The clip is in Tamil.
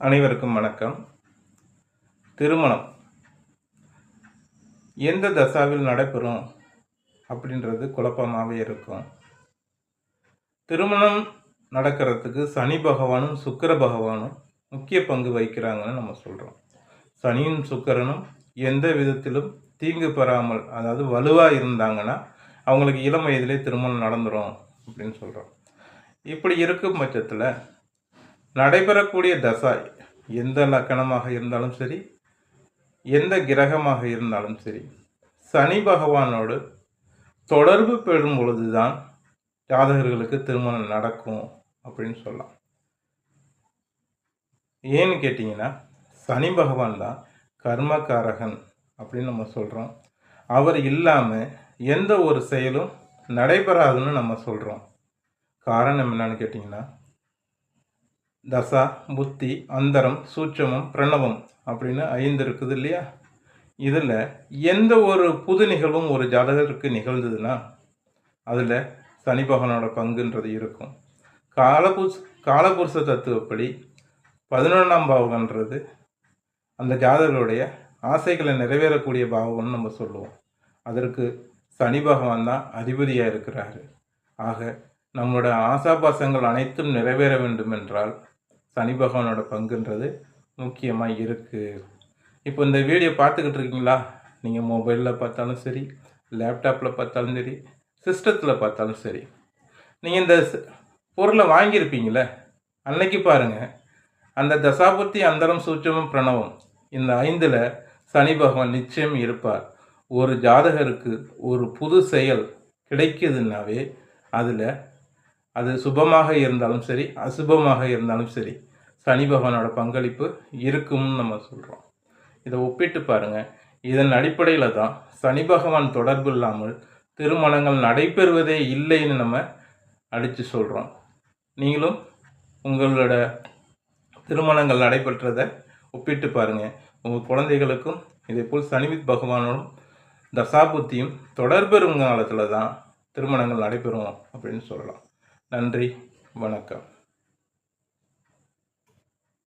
அனைவருக்கும் வணக்கம். திருமணம் எந்த தசாவில் நடைபெறும் அப்படின்றது குழப்பமாகவே இருக்கும். திருமணம் நடக்கிறதுக்கு சனி பகவானும் சுக்கிர பகவானும் முக்கிய பங்கு வகிக்கிறாங்கன்னு நம்ம சொல்கிறோம். சனியும் சுக்கிரனும் எந்த விதத்திலும் தீங்கு பெறாமல், அதாவது வலுவாக இருந்தாங்கன்னா அவங்களுக்கு இளம் வயதிலே திருமணம் நடந்துடும் அப்படின்னு சொல்கிறோம். இப்படி இருக்கும் பட்சத்தில் நடைபெறக்கூடிய தசா எந்த லக்கணமாக இருந்தாலும் சரி, எந்த கிரகமாக இருந்தாலும் சரி, சனி பகவானோடு தொடர்பு பெறும் பொழுது தான் ஜாதகர்களுக்கு திருமணம் நடக்கும் அப்படின்னு சொல்லலாம். ஏன்னு கேட்டிங்கன்னா, சனி பகவான் தான் கர்மகாரகன் அப்படின்னு நம்ம சொல்கிறோம். அவர் இல்லாமல் எந்த ஒரு செயலும் நடைபெறாதுன்னு நம்ம சொல்கிறோம். காரணம் என்னன்னு கேட்டிங்கன்னா, தசா, புத்தி, அந்தரம், சூட்சமம், பிரணவம் அப்படின்னு 5 இருக்குது இல்லையா? இதில் எந்த ஒரு புது நிகழ்வும் ஒரு ஜாதகருக்கு நிகழ்ந்ததுன்னா அதில் சனி பகவானோட பங்குன்றது இருக்கும். காலபுருஷ தத்துவப்படி 11ஆம் பாவகன்றது அந்த ஜாதகருடைய ஆசைகளை நிறைவேறக்கூடிய பாவகம்னு நம்ம சொல்லுவோம். அதற்கு சனி பகவான் தான் அதிபதியாக இருக்கிறாரு. ஆக நம்மளோட ஆசாபாசங்கள் அனைத்தும் நிறைவேற வேண்டும் என்றால் சனி பகவானோட பங்குன்றது முக்கியமாக இருக்குது. இப்போ இந்த வீடியோ பார்த்துக்கிட்டு இருக்கீங்களா? நீங்கள் மொபைலில் பார்த்தாலும் சரி, லேப்டாப்பில் பார்த்தாலும் சரி, சிஸ்டத்தில் பார்த்தாலும் சரி, நீங்கள் இந்த பொருளை வாங்கியிருப்பீங்களே, அன்னைக்கு பாருங்கள், அந்த தசாபுத்தி, அந்தரம், சூட்சமம், பிரணவம் இந்த 5ல் சனி பகவான் நிச்சயம் இருப்பார். ஒரு ஜாதகருக்கு ஒரு புது செயல் கிடைக்குதுன்னாவே அதில் அது சுபமாக இருந்தாலும் சரி, அசுபமாக இருந்தாலும் சரி, சனி பகவானோட பங்களிப்பு இருக்கும்னு நம்ம சொல்கிறோம். இதை ஒப்பிட்டு பாருங்கள். இதன் அடிப்படையில் தான் சனி பகவான் தொடர்பு இல்லாமல் திருமணங்கள் நடைபெறுவதே இல்லைன்னு நம்ம அடித்து சொல்கிறோம். நீங்களும் உங்களோட திருமணங்கள் நடைபெற்றதை ஒப்பிட்டு பாருங்கள். உங்கள் குழந்தைகளுக்கும் இதேபோல் சனி பகவானோடும் தசாபுத்தியும் தொடர்பெறும் காலத்தில் தான் திருமணங்கள் நடைபெறும் அப்படின்னு சொல்லலாம். நன்றி, வணக்கம்.